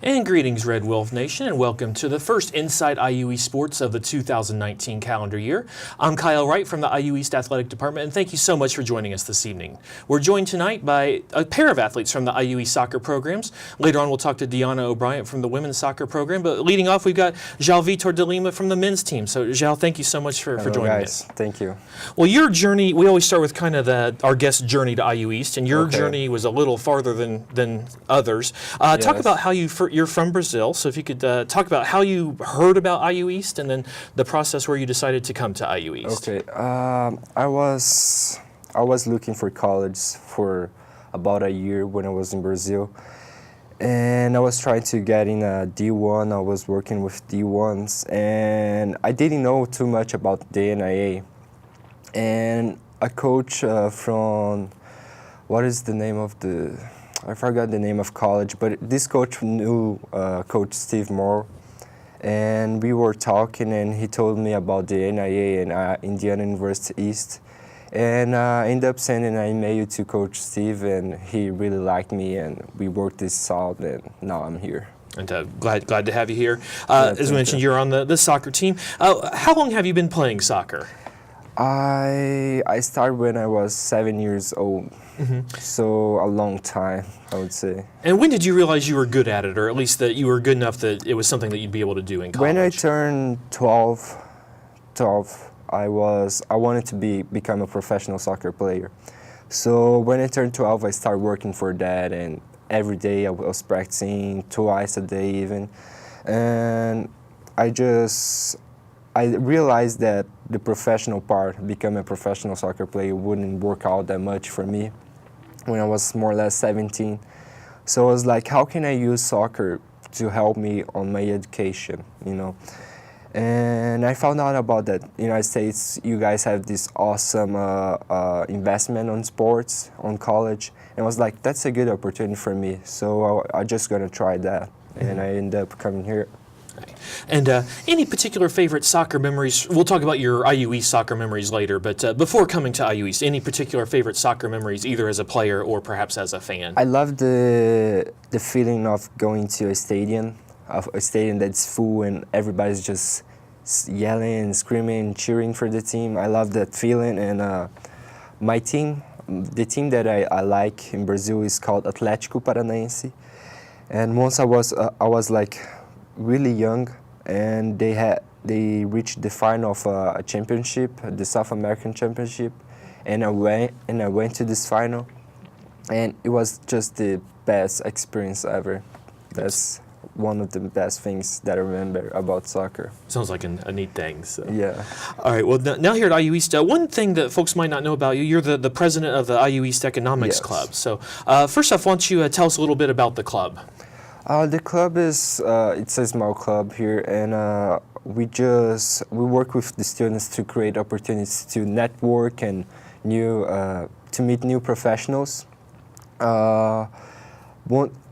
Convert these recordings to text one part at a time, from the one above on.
And greetings, Red Wolf Nation, and welcome to the first Inside IU East Sports of the 2019 calendar year. I'm Kyle Wright from the IU East Athletic Department, and thank you so much for joining us this evening. We're joined tonight by a pair of athletes from the IU East soccer programs. Later on, we'll talk to Deanna O'Brien from the women's soccer program, but leading off, we've got Joao Vitor de Lima from the men's team. So, Joao, thank you so much for joining us. Thank you. Well, your journey, we always start with kind of our guest's journey to IU East, and your journey was a little farther than others. Talk about how you're from Brazil, so if you could talk about how you heard about IU East and then the process where you decided to come to IU East. Okay, I was looking for college for about a year when I was in Brazil, and I was trying to get in a D1. I was working with D1s, and I didn't know too much about the NIA. And a coach from, what is the name of I forgot the name of college, but this coach knew Coach Steve Moore, and we were talking, and he told me about the NIA and Indiana University East, and I ended up sending an email to Coach Steve, and he really liked me, and we worked this out, and now I'm here. And glad to have you here. As we mentioned, you're on the soccer team. How long have you been playing soccer? I started when I was 7 years old, so a long time, I would say. And when did you realize you were good at it, or at least that you were good enough that it was something that you'd be able to do in college? When I turned 12, I wanted to become a professional soccer player. So when I turned 12, I started working for that, and every day I was practicing, twice a day even, and I realized that the professional part, becoming a professional soccer player, wouldn't work out that much for me when I was more or less 17. So I was like, how can I use soccer to help me on my education, you know? And I found out about that. United States, you guys have this awesome investment on sports, on college. And I was like, that's a good opportunity for me. So I'm just gonna try that. And I ended up coming here. And any particular favorite soccer memories? We'll talk about your IU East soccer memories later, but before coming to IU East, any particular favorite soccer memories, either as a player or perhaps as a fan? I love the feeling of going to a stadium that's full and everybody's just yelling, screaming, cheering for the team. I love that feeling, and my team, the team that I like in Brazil is called Atlético Paranaense, and once I was like really young, and they reached the final of a championship, the South American Championship, and I went to this final, and it was just the best experience ever. That's one of the best things that I remember about soccer. Sounds like a neat thing. So. Yeah. All right, well, now here at IU East, one thing that folks might not know about you, you're the president of the IU East Economics Club. So first off, why don't you tell us a little bit about the club? The club is it's a small club here, and we work with the students to create opportunities to network and to meet new professionals. I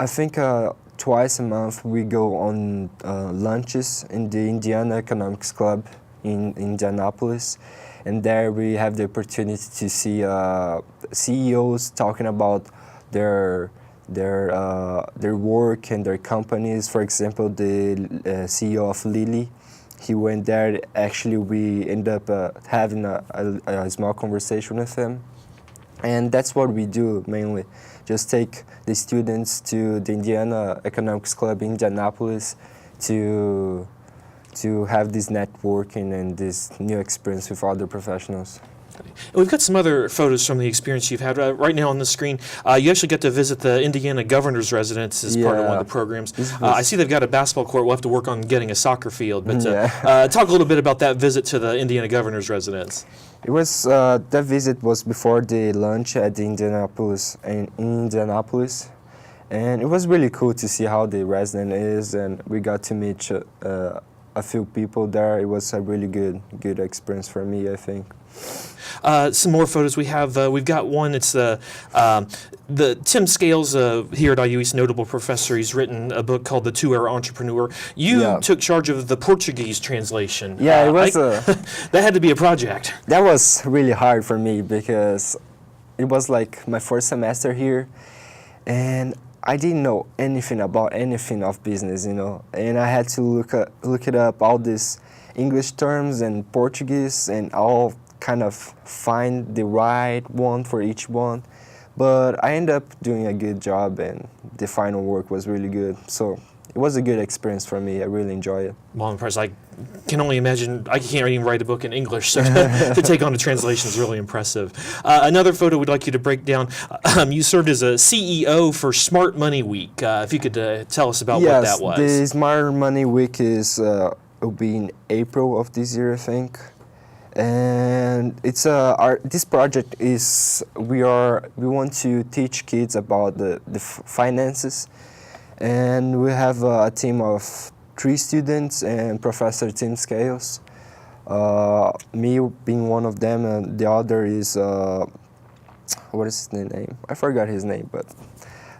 think twice a month we go on lunches in the Indiana Economics Club in Indianapolis, and there we have the opportunity to see CEOs talking about their work and their companies. For example, the CEO of Lilly, he went there. Actually, we ended up having a small conversation with him. And that's what we do mainly. Just take the students to the Indiana Economics Club in Indianapolis to have this networking and this new experience with other professionals. We've got some other photos from the experience you've had. Right now on the screen, you actually get to visit the Indiana Governor's Residence as part of one of the programs. I see they've got a basketball court. We'll have to work on getting a soccer field. But talk a little bit about that visit to the Indiana Governor's Residence. It was that visit was before the lunch at the Indianapolis, and it was really cool to see how the resident is, and we got to meet a few people there. It was a really good experience for me, I think. Some more photos we have. We've got one. It's the Tim Scales here at IU East, notable professor. He's written a book called The Two-Hour Entrepreneur. You took charge of the Portuguese translation. Yeah, it was that had to be a project. That was really hard for me because it was like my first semester here, and I didn't know anything about anything of business, you know, and I had to look it up, all these English terms and Portuguese, and all kind of find the right one for each one. But I ended up doing a good job, and the final work was really good. So it was a good experience for me. I really enjoyed it. Well, I'm impressed. I can only imagine. I can't even write a book in English, so to take on a translation is really impressive. Another photo we'd like you to break down. You served as a CEO for Smart Money Week. If you could tell us about what that was. Yes, the Smart Money Week will be in April of this year, I think. And it's this project is we want to teach kids about the finances. And we have a team of 3 students and Professor Tim Scales. Me being one of them, and the other is, what is his name? I forgot his name, but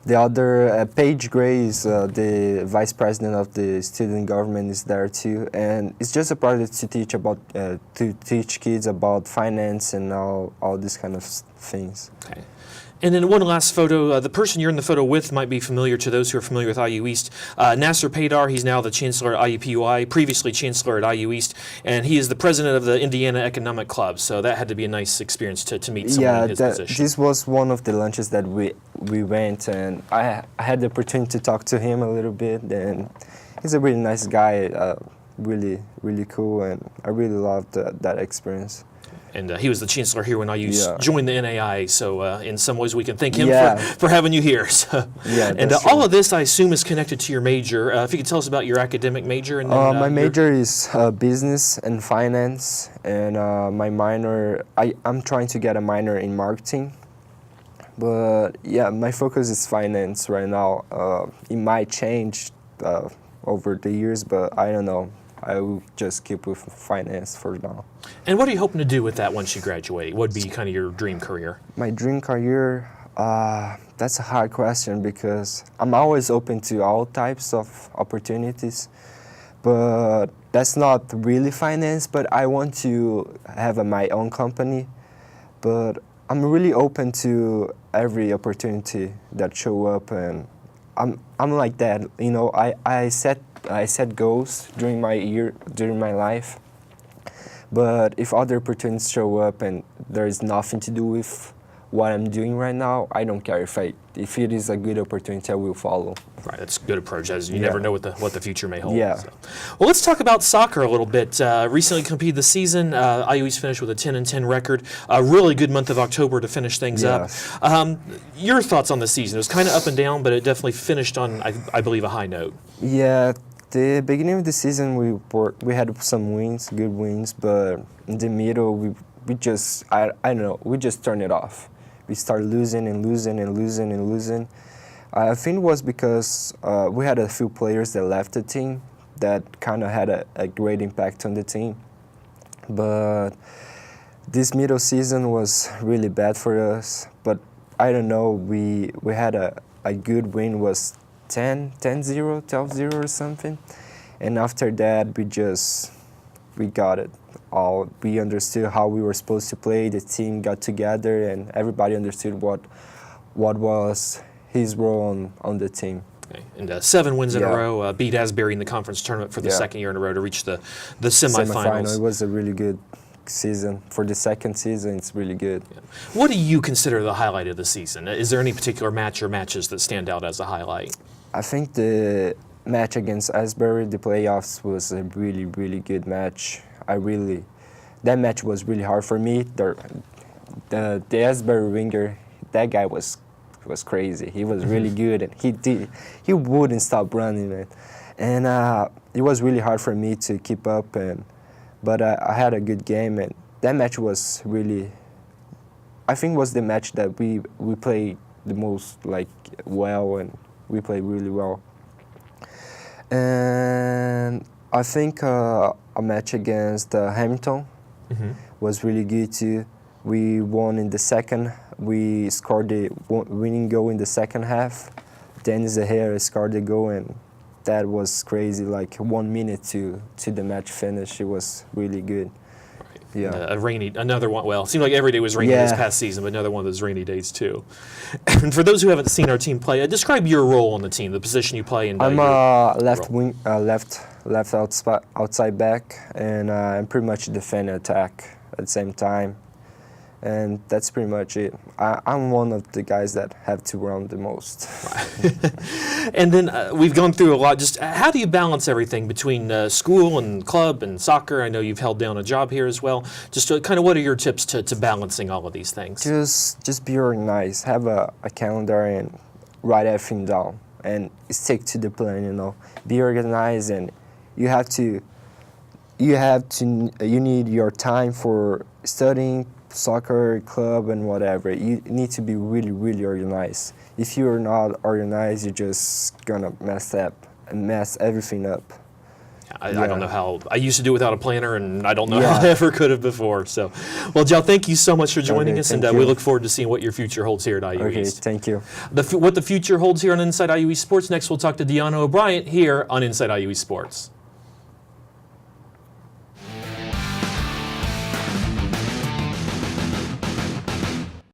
the other, Paige Gray, is the vice president of the student government, is there too. And it's just a project to teach kids about finance and all these kind of things. Okay. And then one last photo. The person you're in the photo with might be familiar to those who are familiar with IU East. Nasser Paydar, he's now the chancellor at IUPUI, previously chancellor at IU East, and he is the president of the Indiana Economic Club. So that had to be a nice experience to meet someone in his position. This was one of the lunches that we went, and I had the opportunity to talk to him a little bit, and he's a really nice guy, really, really cool, and I really loved that experience. And he was the chancellor here when IU joined the NAI, so in some ways we can thank him for having you here. So. Yeah, and all of this, I assume, is connected to your major. If you could tell us about your academic major. And then, my major is business and finance, and my minor, I'm trying to get a minor in marketing. But yeah, my focus is finance right now. It might change over the years, but I don't know. I will just keep with finance for now. And what are you hoping to do with that once you graduate? What would be kind of your dream career? My dream career, that's a hard question because I'm always open to all types of opportunities. But that's not really finance, but I want to have my own company. But I'm really open to every opportunity that show up, and I'm like that. You know, I set goals during my life, but if other opportunities show up and there is nothing to do with what I'm doing right now, I don't care. If it is a good opportunity, I will follow. Right, that's a good approach, as you never know what the future may hold. Yeah. So. Well, let's talk about soccer a little bit. Recently completed the season. IU East finished with a 10-10 record. A really good month of October to finish things up. Your thoughts on the season? It was kind of up and down, but it definitely finished on, I believe, a high note. Yeah, the beginning of the season we had some wins, good wins, but in the middle we just I don't know, we just turned it off. We started losing and losing and losing and losing. I think it was because we had a few players that left the team that kind of had a great impact on the team. But this middle season was really bad for us. But I don't know, we had a good win, was 10-0, 12-0 or something. And after that, we got it all. We understood how we were supposed to play. The team got together, and everybody understood what was his role on the team. Okay. And 7 wins in a row, beat Asbury in the conference tournament for the second year in a row to reach the semifinals. It was a really good season. For the second season, it's really good. Yeah. What do you consider the highlight of the season? Is there any particular match or matches that stand out as a highlight? I think the match against Asbury, the playoffs, was a really, really good match. That match was really hard for me. The Asbury winger, that guy was crazy. He was really good, and he wouldn't stop running, man. And it was really hard for me to keep up, but I had a good game, and that match was really, I think, was the match that we played the most well, and we played really well. And I think a match against Hamilton was really good too. We won in the second. We scored the winning goal in the second half. Dennis Zahara scored the goal, and that was crazy. 1 minute to the match finish. It was really good. Yeah. Another one. Well, it seemed like every day was rainy this past season, but another one of those rainy days too. And for those who haven't seen our team play, describe your role on the team, the position you play. And I'm a left wing, left outside back, and I'm pretty much defend and attack at the same time. And that's pretty much it. I'm one of the guys that have to run the most. And then we've gone through a lot. Just how do you balance everything between school and club and soccer? I know you've held down a job here as well. Just kind of what are your tips to balancing all of these things? Just be organized. Have a calendar and write everything down and stick to the plan. You know, be organized, and you need your time for studying, soccer, club, and whatever. You need to be really, really organized. If you're not organized, you're just gonna mess everything up. I don't know how. I used to do it without a planner, and I don't know how I ever could have before. So, well, Joao, thank you so much for joining us, and we look forward to seeing what your future holds here at IU Okay, East. thank you. What the future holds here on Inside IU East Sports. Next, we'll talk to Deanna O'Brien here on Inside IU East Sports.